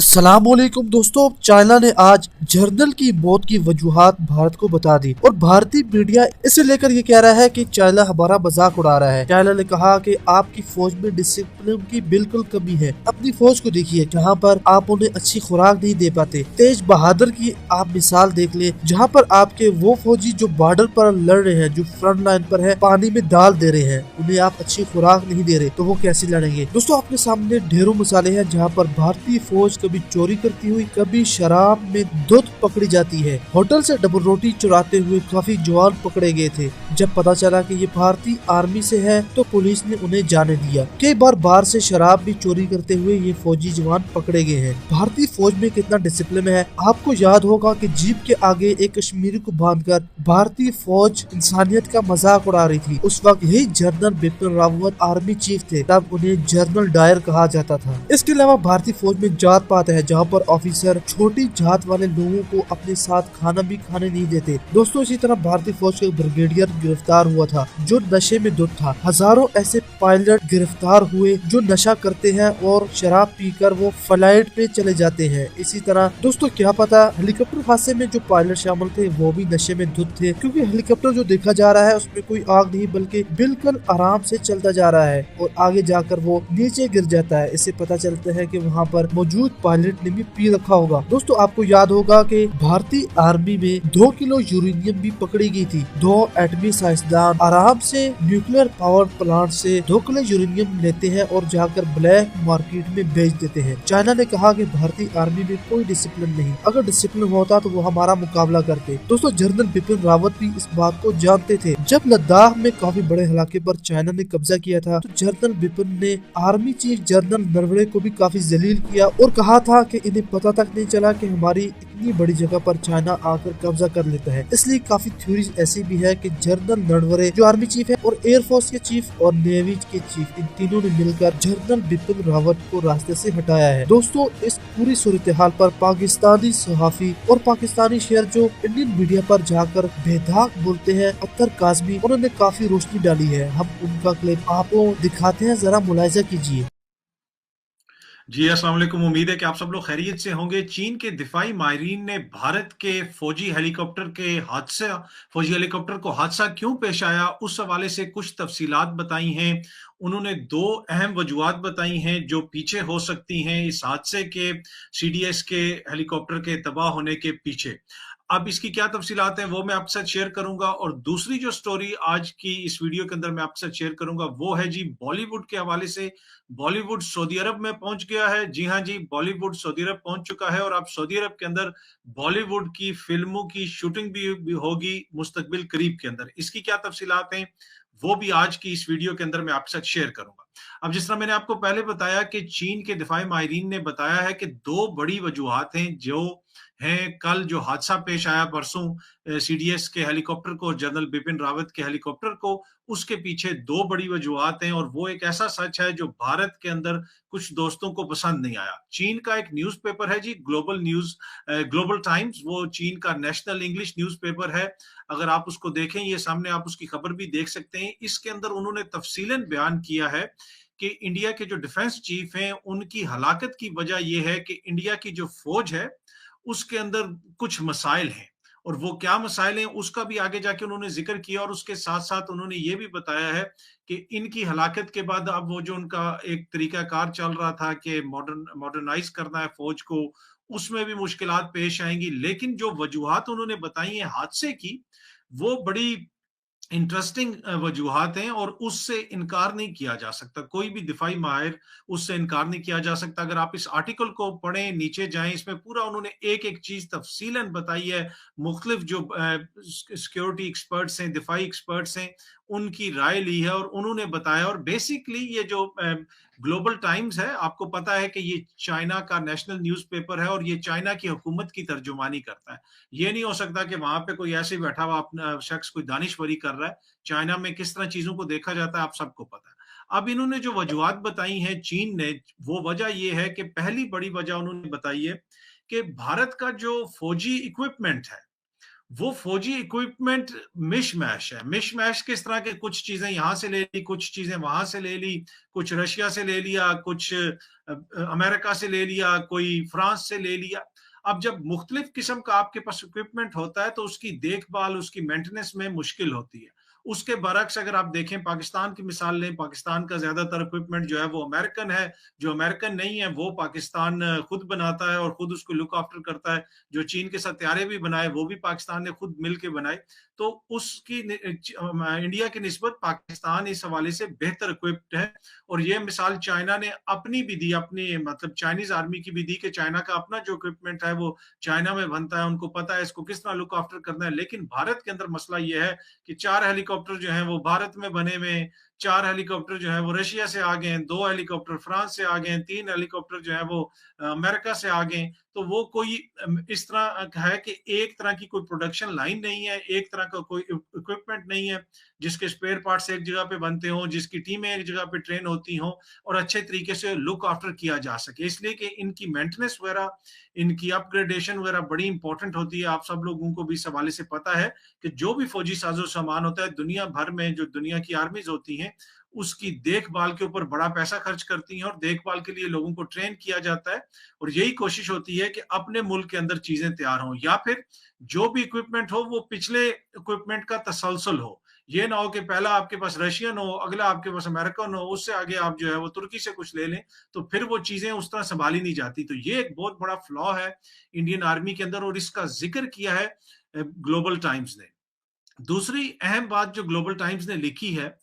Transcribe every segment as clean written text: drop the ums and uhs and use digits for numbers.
अस्सलामुअलैकुम दोस्तों, चाइना ने आज जर्नल की मौत की वजूहात भारत को बता दी और भारतीय मीडिया इसे लेकर ये कह रहा है कि चाइना हमारा मजाक उड़ा रहा है। चाइना ने कहा कि आपकी फौज में डिसिप्लिन की बिल्कुल कमी है। अपनी फौज को देखिए, जहाँ पर आप उन्हें अच्छी खुराक नहीं दे पाते। तेज बहादुर की आप मिसाल देख ले, जहाँ पर आपके वो फौजी जो बॉर्डर पर लड़ रहे हैं, जो फ्रंट लाइन पर है, पानी में डाल दे रहे हैं, उन्हें आप अच्छी खुराक नहीं दे रहे, तो वो कैसे लड़ेंगे। दोस्तों, आपके सामने ढेरों मिसालें हैं जहाँ पर भारतीय फौज कभी चोरी करती हुई, कभी शराब में दूध पकड़ी जाती है। होटल से डबल रोटी चुराते हुए काफी जवान पकड़े गए थे। जब पता चला कि ये भारतीय आर्मी से है तो पुलिस ने उन्हें जाने दिया। कई बार बाहर से शराब भी चोरी करते हुए ये फौजी जवान पकड़े गए हैं। भारतीय फौज में कितना डिसिप्लिन है। आपको याद होगा कि जीप के आगे एक कश्मीरी को बांधकर भारतीय फौज इंसानियत का मजाक उड़ा रही थी। उस वक्त यही general Bipin Rawat army chief थे, तब उन्हें जनरल डायर कहा जाता था। इसके अलावा भारतीय फौज में जात पात है, जहाँ पर ऑफिसर छोटी जात वाले लोगों को अपने साथ खाना भी खाने नहीं देते। दोस्तों, इसी तरह भारतीय फौज का ब्रिगेडियर गिरफ्तार हुआ था जो नशे में धुत था। हजारों ऐसे पायलट गिरफ्तार हुए जो नशा करते हैं और शराब पीकर वो फ्लाइट पे चले जाते हैं। इसी तरह दोस्तों, क्या पता हेलीकॉप्टर हादसे में जो पायलट शामिल थे वो भी नशे में धुत थे, क्योंकि हेलीकॉप्टर जो देखा जा रहा है उसमें कोई आग नहीं बल्कि बिल्कुल आराम से चलता जा रहा है और आगे जाकर वो नीचे गिर जाता है। इससे पता चलता है कि वहाँ पर मौजूद पायलट ने भी पी रखा होगा। दोस्तों, आपको याद होगा कि भारतीय आर्मी में 2 किलो यूरेनियम भी पकड़ी गई थी। 2 एटमी साइंसदान आराम से न्यूक्लियर पावर प्लांट से 2 किलो यूरेनियम लेते हैं और जाकर ब्लैक मार्केट में बेच देते हैं। चाइना ने कहा कि भारतीय आर्मी में कोई डिसिप्लिन नहीं, अगर डिसिप्लिन होता तो वो हमारा मुकाबला करते। दोस्तों, जनरल बिपिन रावत भी इस बात को जानते थे। जब लद्दाख में काफी बड़े इलाके पर चाइना ने कब्जा किया था तो जनरल बिपिन ने आर्मी चीफ जनरल नरवणे को भी काफी जलील किया और कहा था कि इन्हें पता तक नहीं चला कि हमारी इतनी बड़ी जगह पर चाइना आकर कब्जा कर लेता है। इसलिए काफी थ्योरीज ऐसी भी है कि जनरल नरवणे जो आर्मी चीफ है और एयरफोर्स के चीफ और नेवी के चीफ, इन तीनों ने मिलकर जनरल बिपिन रावत को रास्ते से हटाया है। दोस्तों, इस पूरी सूरत हाल पर पाकिस्तानी सहाफी और पाकिस्तानी शेयर जो इंडियन मीडिया पर जाकर बेधाक बोलते हैं, अख्तर काज़मी, उन्होंने काफी रोशनी डाली है। हम उनका क्लिप आपको दिखाते हैं, जरा मुलाहिजा कीजिए। जी अस्सलाम वालेकुम। उम्मीद है कि आप सब लोग खैरियत से होंगे। चीन के दिफाई माहिरीन ने भारत के फौजी हेलीकॉप्टर को हादसा क्यों पेश आया, उस हवाले से कुछ तफसीलात बताई हैं। उन्होंने 2 अहम वजूहात बताई हैं जो पीछे हो सकती हैं इस हादसे के, सीडीएस के हेलीकॉप्टर के तबाह होने के पीछे। अब इसकी क्या तफसीलात हैं वो मैं आपके साथ शेयर करूंगा, और दूसरी जो स्टोरी आज की इस वीडियो के अंदर मैं आपके साथ शेयर करूंगा वो है जी बॉलीवुड के हवाले से। बॉलीवुड सऊदी अरब में पहुंच गया है। जी हाँ जी, बॉलीवुड सऊदी अरब पहुंच चुका है और अब सऊदी अरब के अंदर बॉलीवुड की फिल्मों की शूटिंग भी होगी मुस्तकबिल करीब के अंदर। इसकी क्या तफसीलात हैं वो भी आज की इस वीडियो के अंदर मैं आपके साथ शेयर करूंगा। अब जिस तरह मैंने आपको पहले बताया कि चीन के दिफाई माहिरीन ने बताया है कि 2 बड़ी वजूहात हैं जो हैं। कल जो हादसा पेश आया परसों सीडीएस के हेलीकॉप्टर को, जनरल बिपिन रावत के हेलीकॉप्टर को, उसके पीछे 2 बड़ी वजूहात हैं और वो एक ऐसा सच है जो भारत के अंदर कुछ दोस्तों को पसंद नहीं आया। चीन का एक न्यूज़पेपर है जी, ग्लोबल टाइम्स, वो चीन का नेशनल इंग्लिश न्यूज़पेपर है। अगर आप उसको देखें, ये सामने आप उसकी खबर भी देख सकते हैं। इसके अंदर उन्होंने तफसीलन बयान किया है कि इंडिया के जो डिफेंस चीफ हैं उनकी हलाकत की वजह यह है कि इंडिया की जो फौज है उसके अंदर कुछ मसाइल हैं, और वो क्या मसाइल हैं उसका भी आगे जाके उन्होंने जिक्र किया। और उसके साथ साथ उन्होंने ये भी बताया है कि इनकी हलाकत के बाद अब वो जो उनका एक तरीकाकार चल रहा था कि मॉडर्नाइज करना है फौज को, उसमें भी मुश्किलात पेश आएंगी। लेकिन जो वजूहात उन्होंने बताई हैं हादसे की, वो बड़ी इंटरेस्टिंग वजूहात हैं और उससे इनकार नहीं किया जा सकता। कोई भी दिफाई माहिर, उससे इनकार नहीं किया जा सकता। अगर आप इस आर्टिकल को पढ़ें, नीचे जाएं, इसमें पूरा उन्होंने एक एक चीज तफसीलन बताई है। मुख्तलिफ जो सिक्योरिटी एक्सपर्ट्स हैं, दिफाई एक्सपर्ट्स हैं, उनकी राय ली है और उन्होंने बताया। और बेसिकली ये जो ग्लोबल टाइम्स है, आपको पता है कि ये चाइना का नेशनल न्यूज़पेपर है और ये चाइना की हुकूमत की तर्जुमानी करता है। ये नहीं हो सकता कि वहां पे कोई ऐसे बैठा हुआ अपना शख्स कोई दानिशवरी कर रहा है। चाइना में किस तरह चीजों को देखा जाता है आप सबको पता है। अब इन्होंने जो वजूहात बताई हैं चीन ने, वो वजह ये है कि पहली बड़ी वजह उन्होंने बताई है कि भारत का जो फौजी इक्विपमेंट है वो फौजी इक्विपमेंट मिशमैश है। मिशमैश किस तरह के, कुछ चीजें यहां से ले ली, कुछ चीजें वहां से ले ली, कुछ रशिया से ले लिया, कुछ अमेरिका से ले लिया, कोई फ्रांस से ले लिया। अब जब मुख्तलिफ किस्म का आपके पास इक्विपमेंट होता है तो उसकी देखभाल, उसकी मेंटेनेंस में मुश्किल होती है। उसके बरक्स अगर आप देखें, पाकिस्तान की मिसाल लें, पाकिस्तान का ज्यादातर इक्विपमेंट जो है वो अमेरिकन है। जो अमेरिकन नहीं है वो पाकिस्तान खुद बनाता है और खुद उसको लुक आफ्टर करता है। जो चीन के साथ हथियारे भी बनाए वो भी पाकिस्तान ने खुद मिलके बनाए। तो उसकी इंडिया की निस्बत पाकिस्तान इस हवाले से बेहतर इक्विप्ड है। और ये मिसाल चाइना ने अपनी भी दी, अपनी मतलब चाइनीज आर्मी की भी दी कि चाइना का अपना जो इक्विपमेंट है वो चाइना में बनता है, उनको पता है इसको किस तरह लुक आफ्टर करना है। लेकिन भारत के अंदर मसला ये है कि 4 हेलीकॉप्टर जो है वो भारत में बने हुए, 4 हेलीकॉप्टर जो है वो रशिया से आ गए हैं, 2 हेलीकॉप्टर फ्रांस से आ गए हैं, 3 हेलीकॉप्टर जो है वो अमेरिका से आ गए। तो वो कोई इस तरह है कि एक तरह की कोई प्रोडक्शन लाइन नहीं है, एक तरह का कोई इक्विपमेंट नहीं है जिसके स्पेयर पार्ट्स एक जगह पे बनते हों, जिसकी टीमें एक जगह पे ट्रेन होती हों और अच्छे तरीके से लुक आफ्टर किया जा सके। इसलिए कि इनकी मेंटेनेंस वगैरह, इनकी अपग्रेडेशन वगैरह बड़ी इंपॉर्टेंट होती है। आप सब लोगों को भी इस हवाले से पता है कि जो भी फौजी साजो सामान होता है, दुनिया भर में जो दुनिया की आर्मीज होती हैं उसकी देखभाल के ऊपर बड़ा पैसा खर्च करती हैं और देखभाल के लिए लोगों को ट्रेन किया जाता है। और यही कोशिश होती है कि अपने मुल्क के अंदर चीजें तैयार हों, या फिर जो भी इक्विपमेंट हो वो पिछले इक्विपमेंट का तसलसल हो। ये ना हो कि पहला आपके पास रशियन हो, अगला आपके पास अमेरिकन हो, उससे आगे आप जो है वो तुर्की से कुछ ले लें, तो फिर वो चीजें उस तरह संभाली नहीं जाती। तो ये एक बहुत बड़ा फ्लॉ है इंडियन आर्मी के अंदर और इसका जिक्र किया है ग्लोबल टाइम्स ने। दूसरी अहम बात जो ग्लोबल टाइम्स ने लिखी है,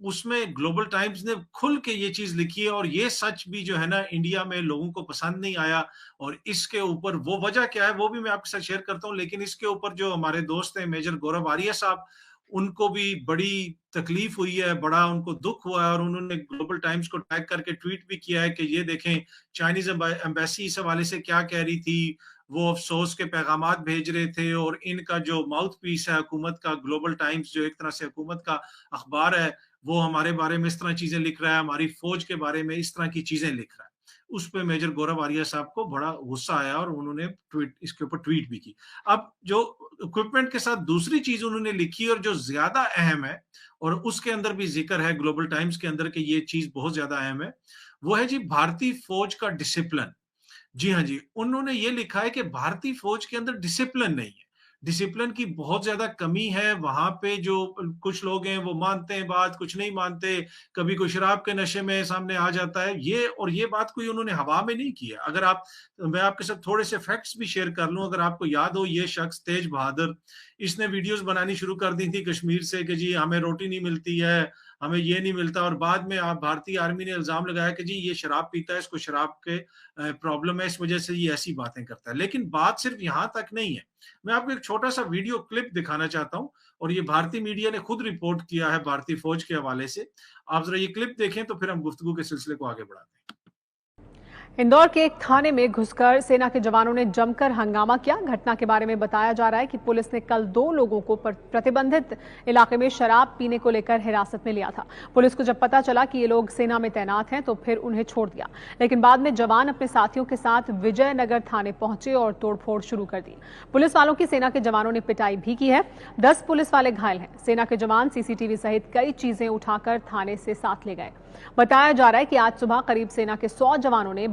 उसमें ग्लोबल टाइम्स ने खुल के ये चीज लिखी है, और ये सच भी जो है ना इंडिया में लोगों को पसंद नहीं आया। और इसके ऊपर वो वजह क्या है वो भी मैं आपके साथ शेयर करता हूं, लेकिन इसके ऊपर जो हमारे दोस्त हैं मेजर गौरव आर्या साहब, उनको भी बड़ी तकलीफ हुई है, बड़ा उनको दुख हुआ है, और उन्होंने ग्लोबल टाइम्स को टैग करके ट्वीट भी किया है कि ये देखें चाइनीज एम्बेसी इस हवाले से क्या कह रही थी। वो अफसोस के पैगामात भेज रहे थे, और इनका जो माउथ पीस है हुकूमत का, ग्लोबल टाइम्स जो एक तरह से हुकूमत का अखबार है, वो हमारे बारे में इस तरह चीजें लिख रहा है, हमारी फौज के बारे में इस तरह की चीजें लिख रहा है। उस पे मेजर गौरव आर्या साहब को बड़ा गुस्सा आया और उन्होंने इसके ऊपर ट्वीट भी की। अब जो इक्विपमेंट के साथ दूसरी चीज उन्होंने लिखी और जो ज्यादा अहम है, और उसके अंदर भी जिक्र है ग्लोबल टाइम्स के अंदर कि ये चीज बहुत ज्यादा अहम है, वो है जी भारतीय फौज का डिसिप्लिन। जी हाँ जी, उन्होंने ये लिखा है कि भारतीय फौज के अंदर डिसिप्लिन नहीं है। डिसिप्लिन की बहुत ज्यादा कमी है। वहां पे जो कुछ लोग हैं वो मानते हैं बात, कुछ नहीं मानते। कभी कोई शराब के नशे में सामने आ जाता है ये, और ये बात कोई उन्होंने हवा में नहीं की है। अगर आप, मैं आपके साथ थोड़े से फैक्ट्स भी शेयर कर लूं, अगर आपको याद हो, ये शख्स तेज बहादुर, इसने वीडियोस बनानी शुरू कर दी थी कश्मीर से कि जी हमें रोटी नहीं मिलती है, हमें ये नहीं मिलता, और बाद में आप भारतीय आर्मी ने इल्जाम लगाया कि जी ये शराब पीता है, इसको शराब के प्रॉब्लम है, इस वजह से ये ऐसी बातें करता है। लेकिन बात सिर्फ यहां तक नहीं है। मैं आपको एक छोटा सा वीडियो क्लिप दिखाना चाहता हूं, और ये भारतीय मीडिया ने खुद रिपोर्ट किया है भारतीय फौज के हवाले से। आप जरा ये क्लिप देखें तो फिर हम गुफ्तगू के सिलसिले को आगे बढ़ाते हैं। इंदौर के एक थाने में घुसकर सेना के जवानों ने जमकर हंगामा किया। घटना के बारे में बताया जा रहा है कि पुलिस ने कल 2 लोगों को प्रतिबंधित इलाके में शराब पीने को लेकर हिरासत में लिया था। पुलिस को जब पता चला कि ये लोग सेना में तैनात हैं तो फिर उन्हें छोड़ दिया, लेकिन बाद में जवान अपने साथियों के साथ विजयनगर थाने पहुंचे और तोड़फोड़ शुरू कर दी। पुलिस वालों की सेना के जवानों ने पिटाई भी की है। 10 पुलिस वाले घायल हैं। सेना के जवान सीसीटीवी सहित कई चीजें उठाकर थाने से साथ ले गए। बताया जा रहा है कि आज सुबह करीब सेना के 100 जवानों ने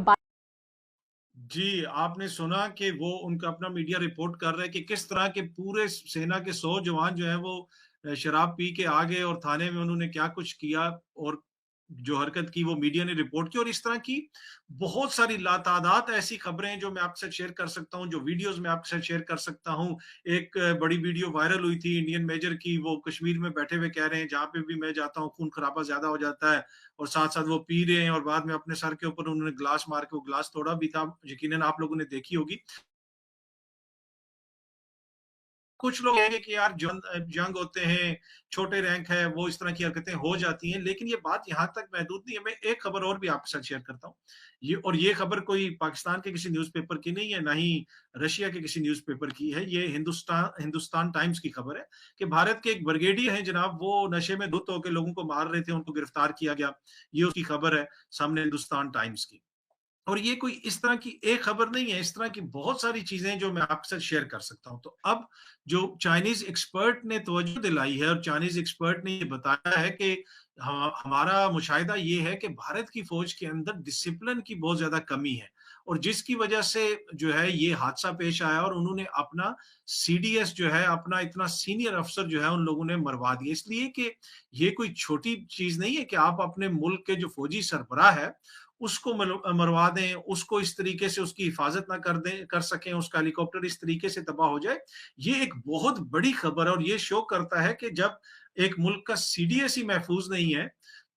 जी, आपने सुना कि वो उनका अपना मीडिया रिपोर्ट कर रहा है कि किस तरह के पूरे सेना के 100 जवान जो हैं वो शराब पी के आ गए और थाने में उन्होंने क्या कुछ किया, और जो हरकत की वो मीडिया ने रिपोर्ट की। और इस तरह की बहुत सारी लातादात ऐसी खबरें जो मैं आपके साथ शेयर कर सकता हूं, जो वीडियोस मैं आपके साथ शेयर कर सकता हूं। एक बड़ी वीडियो वायरल हुई थी इंडियन मेजर की, वो कश्मीर में बैठे हुए कह रहे हैं जहां पे भी मैं जाता हूं खून खराबा ज्यादा हो जाता है, और साथ साथ वो पी रहे हैं, और बाद में अपने सर के ऊपर उन्होंने ग्लास मार के वो ग्लास तोड़ा भी था, यकीनन आप लोगों ने देखी होगी। कुछ लोग कहेंगे कि यार जंग होते हैं, छोटे रैंक है, वो इस तरह की हरकतें हो जाती हैं, लेकिन ये बात यहां तक महदूद नहीं है। मैं एक खबर और भी आपके साथ शेयर करता हूँ। ये खबर कोई पाकिस्तान के किसी न्यूज़पेपर की नहीं है, ना ही रशिया के किसी न्यूज़पेपर की है। ये हिंदुस्तान टाइम्स की खबर है कि भारत के एक ब्रिगेडियर हैं जनाब, वो नशे में धुत होकर लोगों को मार रहे थे, उनको गिरफ्तार किया गया। ये उसकी खबर है सामने हिंदुस्तान टाइम्स की। और ये कोई इस तरह की एक खबर नहीं है, इस तरह की बहुत सारी चीज़ें जो मैं आपके साथ शेयर कर सकता हूँ। तो अब जो चाइनीज़ एक्सपर्ट ने तवज्जो दिलाई है और चाइनीज़ एक्सपर्ट ने ये बताया है कि हमारा मुशाहिदा ये है कि भारत की फ़ौज के अंदर डिसिप्लिन की बहुत ज़्यादा कमी है और जिसकी वजह से जो है ये हादसा पेश आया और उन्होंने अपना सीडीएस जो है, अपना इतना सीनियर अफ़सर जो है उन लोगों ने मरवा दिया। इसलिए कि ये कोई छोटी चीज़ नहीं है कि आप अपने मुल्क के जो फ़ौजी सरबराह है, उसको मरवा दें, उसको इस तरीके से उसकी हिफाज़त ना कर सकें, उसका हेलीकॉप्टर इस तरीके से तबाह हो जाए। ये एक बहुत बड़ी खबर है और ये शो करता है कि जब एक मुल्क का सीडीएस ही महफूज़ नहीं है,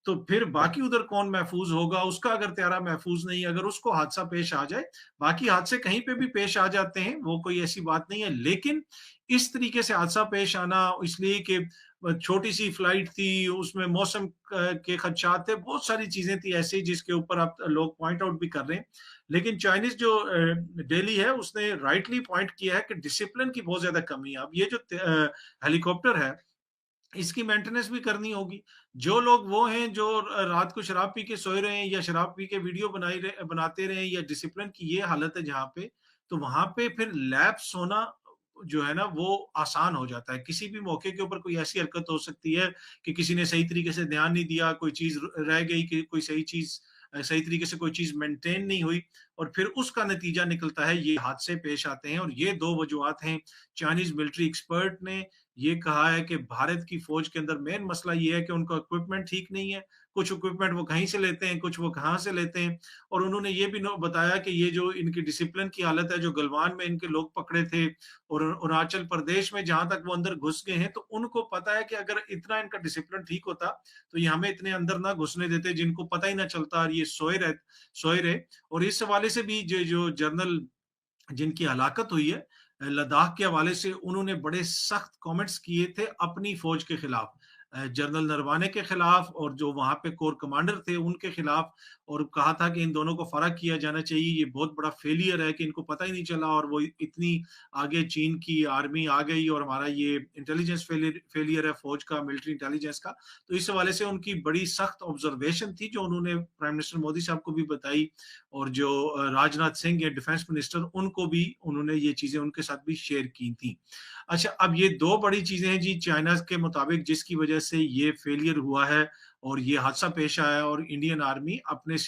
तो फिर बाकी उधर कौन महफूज़ होगा? उसका अगर त्यारा महफूज़ नहीं है, अगर उसको हादसा पेश आ जाए, बाकी हादसे कहीं पे भी पेश आ जाते हैं, वो कोई ऐसी बात नहीं है। लेकिन इस तरीके से हादसा पेश आना इसलिए कि छोटी-सी फ्लाइट थी, उसमें मौसम के खदशात थे, बहुत सारी चीज़ें थी ऐसी जिसके ऊपर अब लोग पॉइंट आउट भी कर रहे हैं। लेकिन चाइनीज़ जो डेली है उसने राइटली पॉइंट किया है कि डिसिप्लिन की बहुत ज़्यादा कमी है। अब ये जो हेलीकॉप्टर है, इसकी मेंटेनेंस भी करनी होगी। जो लोग वो हैं जो रात को शराब पी के सोए रहे हैं या शराब पी के वीडियो बनाते रहे या डिसिप्लिन की ये हालत है जहाँ पे, तो वहाँ पे फिर लैप्स होना जो है ना वो आसान हो जाता है। किसी भी मौके के ऊपर कोई ऐसी हरकत हो सकती है कि किसी ने सही तरीके से ध्यान नहीं दिया, कोई चीज़ रह गई कि कोई सही चीज़ सही तरीके से कोई चीज़ मेंटेन नहीं हुई और फिर उसका नतीजा निकलता है, ये हादसे पेश आते हैं और ये 2 वजूहात हैं। चाइनीज़ मिलिट्री एक्सपर्ट ने ये कहा है कि भारत की फ़ौज के अंदर मेन मसला ये है कि उनका इक्विपमेंट ठीक नहीं है। कुछ इक्विपमेंट वो कहीं से लेते हैं, कुछ वो कहाँ से लेते हैं और उन्होंने ये भी नो बताया कि ये जो इनकी डिसिप्लिन की हालत है, जो गलवान में इनके लोग पकड़े थे और अरुणाचल प्रदेश में जहाँ तक वो अंदर घुस गए हैं, तो उनको पता है कि अगर इतना इनका डिसिप्लिन ठीक होता, तो ये हमें इतने अंदर ना घुसने देते, जिनको पता ही ना चलता और ये सोए रहे और इस हवाले से भी जो जनरल जिनकी हलाकत हुई है लद्दाख के हवाले से उन्होंने बड़े सख्त कमेंट्स किए थे अपनी फौज के खिलाफ जनरल नरवाने के खिलाफ और जो वहां पे कोर कमांडर थे उनके खिलाफ और कहा था कि इन दोनों को फर्क किया जाना चाहिए ये बहुत बड़ा फेलियर है कि इनको पता ही नहीं चला और वो इतनी आगे चीन की आर्मी आ गई और हमारा ये इंटेलिजेंस फेलियर है फौज का मिलिट्री इंटेलिजेंस का तो इस हवाले से उनकी बड़ी सख्त ऑब्जर्वेशन थी जो उन्होंने प्राइम मिनिस्टर मोदी साहब को भी बताई और जो राजनाथ सिंह है डिफेंस मिनिस्टर उनको भी उन्होंने ये चीजें उनके साथ भी शेयर की थी। अच्छा अब ये दो बड़ी चीजें हैं जी चाइना के मुताबिक जिसकी वजह से ये फेलियर हुआ है और ये हादसा पेश आया और इंडियन आर्मी अपने